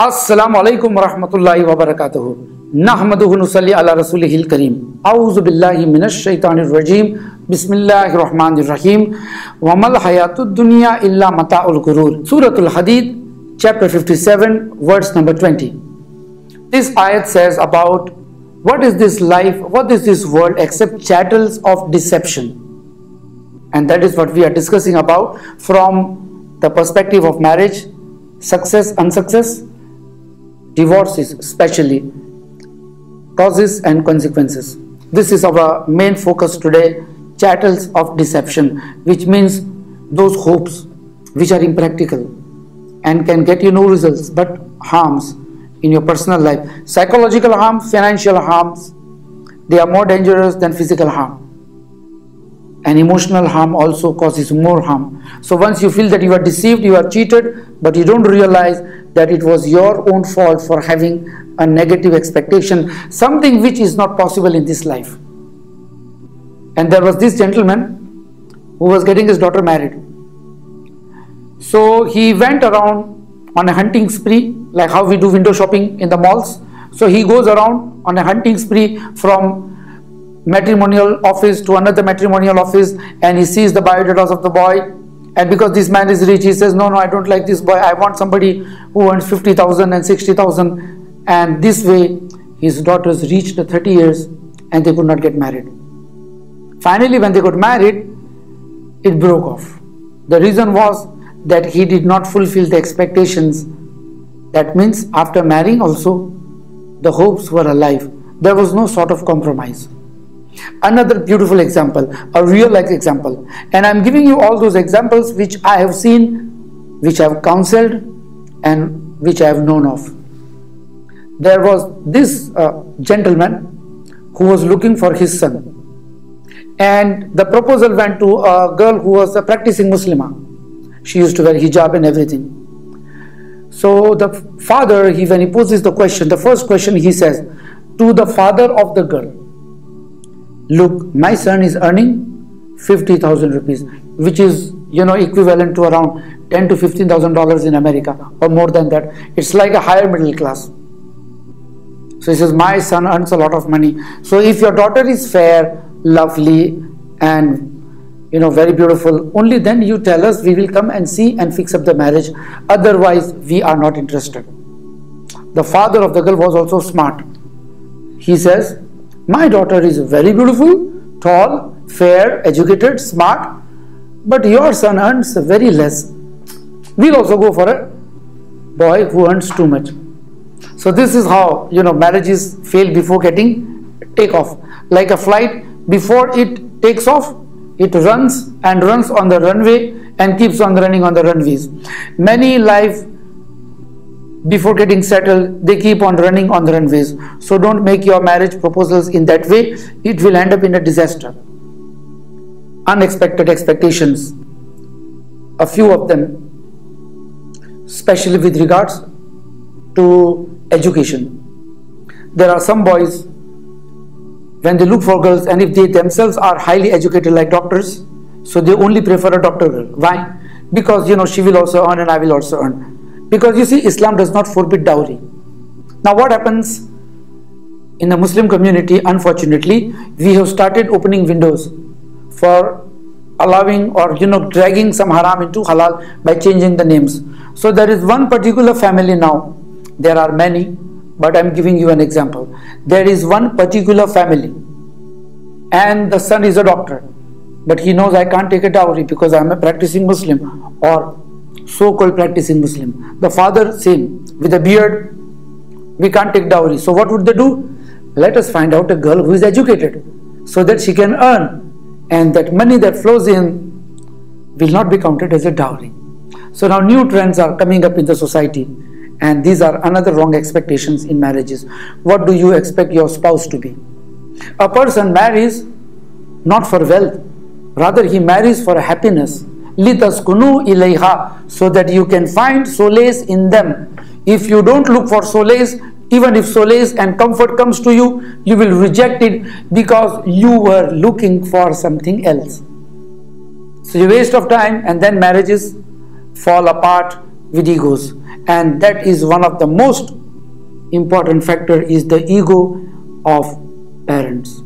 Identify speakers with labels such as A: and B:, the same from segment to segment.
A: अस्सलामु अलैकुम वरहमतुल्लाहि वबरकातुहू। नहमदुहु नुसल्ली अला रसूलिहिल करीम। औज़ु बिल्लाहि मिनश शैतानिर रजीम। बिस्मिल्लाहिर रहमानिर रहीम। वमल हयातुद दुनिया इल्ला मताउल गुरूर। सूरतुल हदीद, chapter 57, verse number 20. This ayat says about what is this life, what is this world except chattels of deception. And that is what we are discussing about from the perspective of marriage, success, unsuccess, divorces especially, causes and consequences. This is our main focus today, chattels of deception, which means those hopes which are impractical and can get you no results but harms in your personal life. Psychological harm, financial harms, they are more dangerous than physical harm. And emotional harm also causes more harm. So once you feel that you are deceived, you are cheated, but you don't realize that it was your own fault for having a negative expectation, something which is not possible in this life. And there was this gentleman who was getting his daughter married. So he went around on a hunting spree, like how we do window shopping in the malls. So he goes around on a hunting spree from matrimonial office to another matrimonial office, and he sees the biodatas of the boy. And because this man is rich, he says, no, I don't like this boy. I want somebody who earns 50,000 and 60,000. And this way, his daughters reached 30 years and they could not get married. Finally, when they got married, it broke off. The reason was that he did not fulfill the expectations. That means after marrying also, the hopes were alive. There was no sort of compromise. Another beautiful example, a real life example, and I'm giving you all those examples which I have seen, which I have counseled, and which I have known of. There was this gentleman who was looking for his son, and the proposal went to a girl who was a practicing Muslimah. She used to wear hijab and everything. So the father, when he poses the question, the first question he says to the father of the girl, look, my son is earning 50,000 rupees, which is, equivalent to around $10,000 to $15,000 in America, or more than that. It's like a higher middle class. So he says, my son earns a lot of money. So if your daughter is fair, lovely, and very beautiful, only then you tell us, we will come and see and fix up the marriage. Otherwise, we are not interested. The father of the girl was also smart. He says, my daughter is very beautiful, tall, fair, educated, smart, but your son earns very less. We'll also go for a boy who earns too much. So this is how, marriages fail before getting take off. Like a flight, before it takes off, it runs and runs on the runway and keeps on running on the runways. Many life, before getting settled, they keep on running on the runways. So don't make your marriage proposals in that way. It will end up in a disaster. Unexpected expectations, a few of them, especially with regards to education. There are some boys, when they look for girls, and if they themselves are highly educated like doctors, so they only prefer a doctor girl. Why? Because she will also earn and I will also earn. Because you see, Islam does not forbid dowry. Now what happens in the Muslim community, unfortunately, we have started opening windows for allowing or dragging some haram into halal by changing the names. So there is one particular family now. There are many, but I'm giving you an example. There is one particular family and the son is a doctor, but he knows I can't take a dowry because I'm a practicing Muslim or so-called practicing Muslim. The father, same, with a beard, we can't take dowry. So what would they do? Let us find out a girl who is educated so that she can earn, and that money that flows in will not be counted as a dowry. So now new trends are coming up in the society, and these are another wrong expectations in marriages. What do you expect your spouse to be? A person marries not for wealth, rather he marries for happiness. لِتَسْكُنُوا إِلَيْهَا, so that you can find solace in them. If you don't look for solace, even if solace and comfort comes to you, you will reject it because you were looking for something else. So you waste of time, and then marriages fall apart with egos. and that is one of the most important factor is the ego of parents,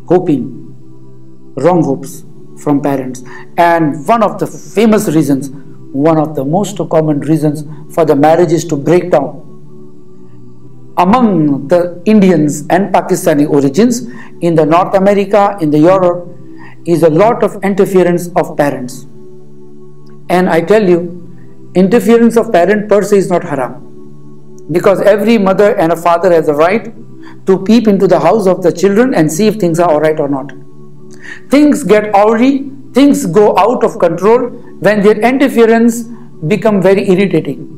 A: hoping, wrong hopes from parents. And one of the famous reasons, one of the most common reasons for the marriages to break down among the Indians and Pakistani origins in the North America, in the Europe, is a lot of interference of parents. And I tell you, interference of parent per se is not haram, because every mother and a father has a right to peep into the house of the children and see if things are alright or not. Things get awry, things go out of control when their interference become very irritating.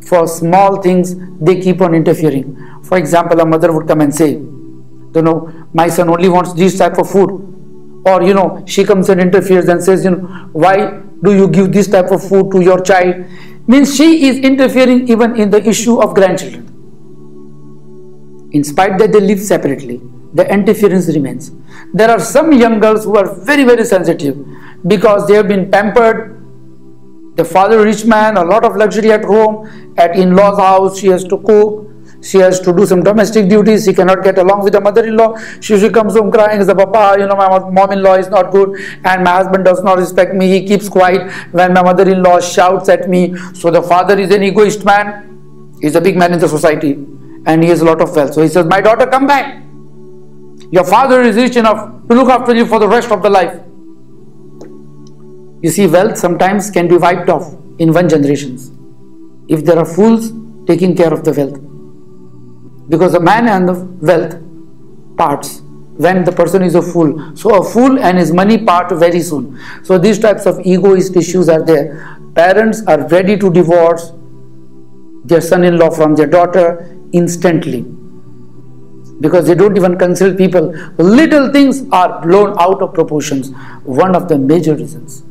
A: For small things, they keep on interfering. For example, a mother would come and say, you know, my son only wants this type of food. Or, you know, she comes and interferes and says, you know, why do you give this type of food to your child? Means she is interfering even in the issue of grandchildren. In spite that they live separately, the interference remains. There are some young girls who are very, very sensitive because they have been pampered. The father rich man, a lot of luxury at home, at in-law's house, she has to cook, she has to do some domestic duties, she cannot get along with the mother-in-law. She comes home crying, says, Papa, you know, my mom-in-law is not good and my husband does not respect me, he keeps quiet when my mother-in-law shouts at me. So the father is an egoist man, he's a big man in the society and he has a lot of wealth. So he says, my daughter, come back. Your father is rich enough to look after you for the rest of the life. You see, wealth sometimes can be wiped off in one generation if there are fools taking care of the wealth. Because the man and the wealth parts when the person is a fool. So a fool and his money part very soon. So these types of egoist issues are there. Parents are ready to divorce their son-in-law from their daughter instantly, because they don't even consult people. Little things are blown out of proportions. One of the major reasons.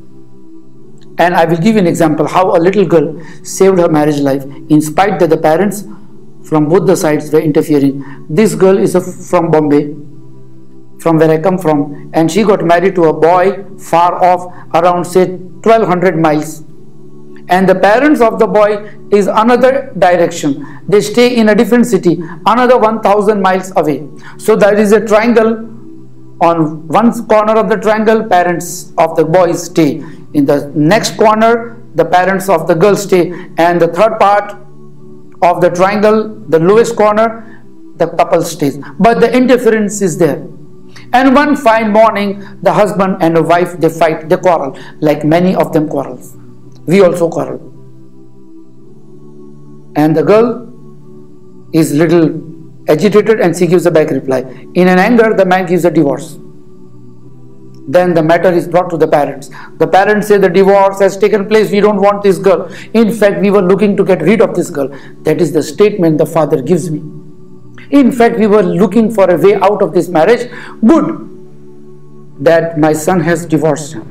A: And I will give you an example how a little girl saved her marriage life in spite that the parents from both the sides were interfering. This girl is from Bombay, from where I come from, and she got married to a boy far off, around say 1200 miles. And the parents of the boy is another direction. They stay in a different city, another 1000 miles away. So there is a triangle. On one corner of the triangle, parents of the boy stay. In the next corner, the parents of the girl stay. And the third part of the triangle, the lowest corner, the couple stays. But the interference is there. And one fine morning, the husband and the wife, they fight, they quarrel, like many of them quarrels. We also quarrel. And the girl is little agitated and she gives a back reply. In an anger, the man gives a divorce. Then the matter is brought to the parents. The parents say the divorce has taken place, we don't want this girl. In fact, we were looking to get rid of this girl. That is the statement the father gives me. In fact, we were looking for a way out of this marriage. Good that my son has divorced her.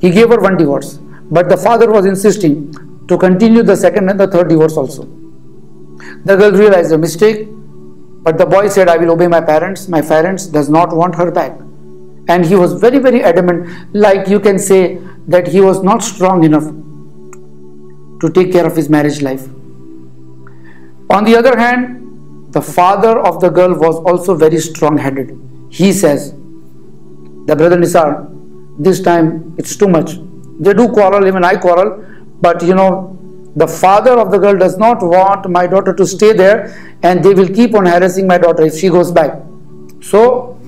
A: He gave her one divorce. But the father was insisting to continue the second and the third divorce also. The girl realized a mistake, but the boy said, I will obey my parents. My parents does not want her back. And he was very, very adamant, like you can say that he was not strong enough to take care of his marriage life. On the other hand, the father of the girl was also very strong-headed. He says, the brother Nisar, this time it's too much. They do quarrel, even I quarrel, but you know, the father of the girl does not want my daughter to stay there, and they will keep on harassing my daughter if she goes back. So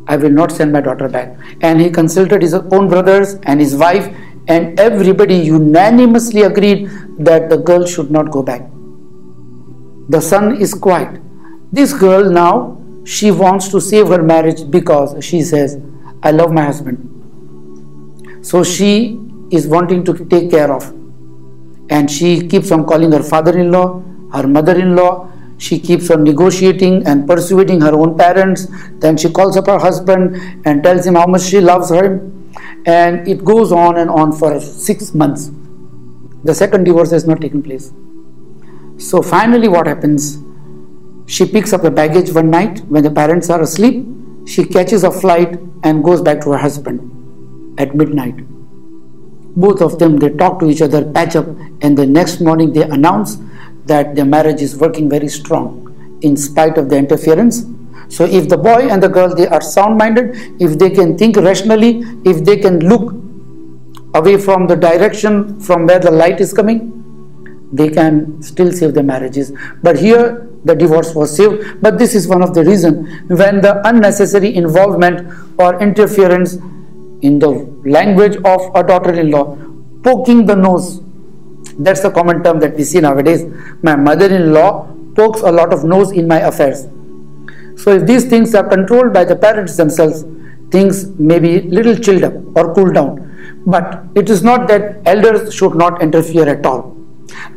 A: I will not send my daughter back. And he consulted his own brothers and his wife, and everybody unanimously agreed that the girl should not go back. The son is quiet. This girl now, she wants to save her marriage because she says, I love my husband. So she is wanting to take care of. And she keeps on calling her father-in-law, her mother-in-law. She keeps on negotiating and persuading her own parents. Then she calls up her husband and tells him how much she loves him. And it goes on and on for 6 months. The second divorce has not taken place. So finally what happens? She picks up the baggage one night when the parents are asleep. She catches a flight and goes back to her husband at midnight. Both of them, they talk to each other, patch up, and the next morning they announce that their marriage is working very strong in spite of the interference. So if the boy and the girl, they are sound-minded, if they can think rationally, if they can look away from the direction from where the light is coming, they can still save their marriages. But here the divorce was saved. But this is one of the reasons when the unnecessary involvement or interference in the language of a daughter-in-law, poking the nose, that's the common term that we see nowadays. My mother-in-law pokes a lot of nose in my affairs. So if these things are controlled by the parents themselves, things may be little chilled up or cooled down. But it is not that elders should not interfere at all.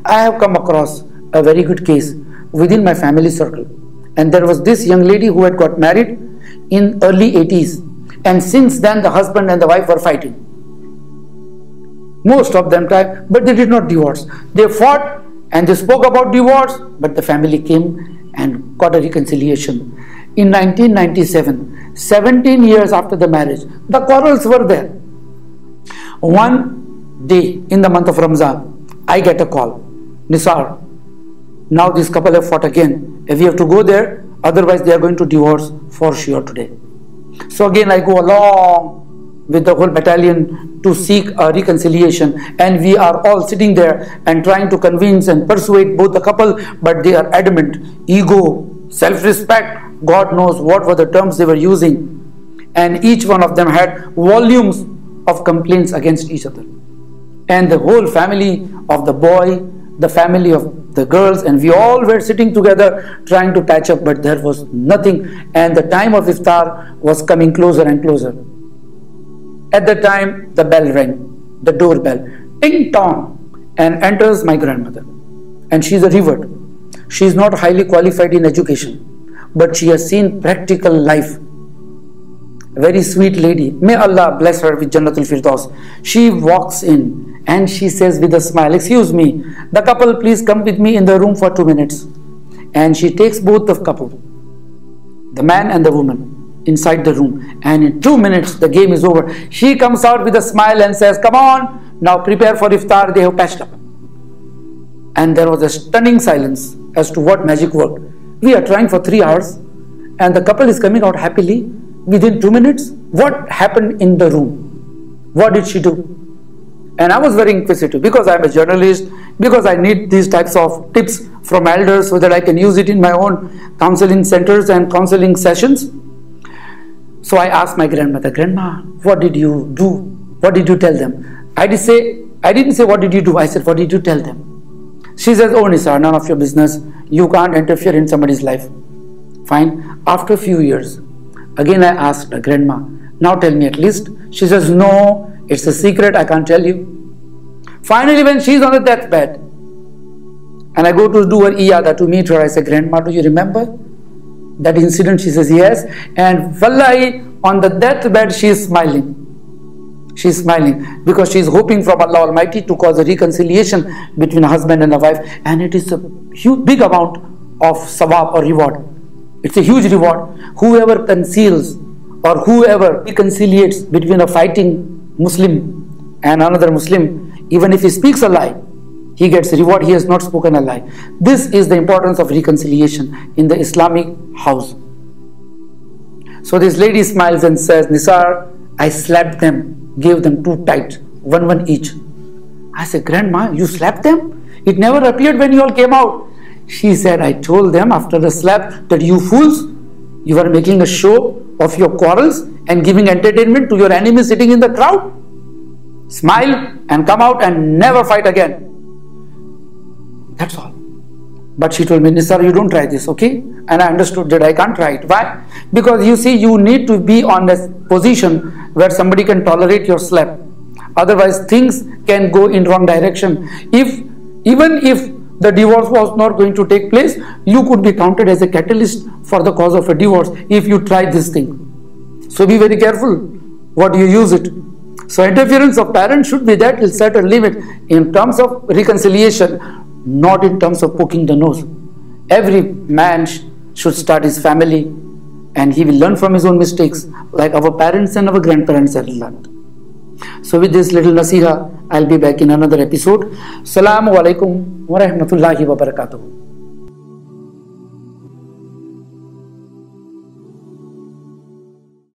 A: I have come across a very good case within my family circle. And there was this young lady who had got married in early 80s. And since then the husband and the wife were fighting. Most of them tried, but they did not divorce. They fought and they spoke about divorce, but the family came and got a reconciliation. In 1997, 17 years after the marriage, the quarrels were there. One day in the month of Ramzan, I get a call. Nisar, now this couple have fought again. If we have to go there, otherwise they are going to divorce for sure today. So again I go along with the whole battalion to seek a reconciliation, and we are all sitting there and trying to convince and persuade both the couple, but they are adamant. Ego, self-respect, God knows what were the terms they were using, and each one of them had volumes of complaints against each other. And the whole family of the boy, the family of the girls, and we all were sitting together trying to patch up, but there was nothing, and the time of iftar was coming closer and closer. At the time the bell rang, the doorbell, ting tong, and enters my grandmother, and she is a revert. She is not highly qualified in education, but she has seen practical life. A very sweet lady, may Allah bless her with Jannatul Firdaus. She walks in and she says with a smile, excuse me, the couple please come with me in the room for 2 minutes. And she takes both the couple, the man and the woman, inside the room, and in 2 minutes the game is over. She comes out with a smile and says, come on, now prepare for iftar, they have patched up. And there was a stunning silence as to what magic worked. We are trying for 3 hours and the couple is coming out happily within 2 minutes. What happened in the room? What did she do? And I was very inquisitive because I am a journalist, because I need these types of tips from elders so that I can use it in my own counseling centers and counseling sessions. So I asked my grandmother, Grandma, what did you do? What did you tell them? I didn't say what did you do, I said, what did you tell them? She says, oh Nisar, none of your business. You can't interfere in somebody's life. Fine. After a few years, again I asked her, Grandma, now tell me at least. She says, no, it's a secret, I can't tell you. Finally, when she's on the deathbed, and I go to do her iyada to meet her, I say, Grandma, do you remember that incident? She says, yes. And wallahi, on the deathbed, she is smiling. She is smiling because she is hoping from Allah Almighty to cause a reconciliation between a husband and a wife. And it is a huge, big amount of sawab or reward. It's a huge reward. Whoever conceals or whoever reconciliates between a fighting Muslim and another Muslim, even if he speaks a lie, he gets reward. He has not spoken a lie. This is the importance of reconciliation in the Islamic house. So this lady smiles and says, Nisar, I slapped them, gave them 2 tight, one each. I said, Grandma, you slapped them? It never appeared when you all came out. She said, I told them after the slap that you fools, you are making a show of your quarrels and giving entertainment to your enemy sitting in the crowd. Smile and come out and never fight again. That's all. But she told me, Nisar, you don't try this, okay? And I understood that I can't try it. Why? Because you see, you need to be on a position where somebody can tolerate your slap. Otherwise, things can go in wrong direction. Even if the divorce was not going to take place, you could be counted as a catalyst for the cause of a divorce if you try this thing. So be very careful what you use it. So interference of parents should be that will set a limit in terms of reconciliation, not in terms of poking the nose. Every man should start his family and he will learn from his own mistakes like our parents and our grandparents have learned. So with this little nasiha, I'll be back in another episode. Assalamu alaikum wa rahmatullahi wa barakatuh.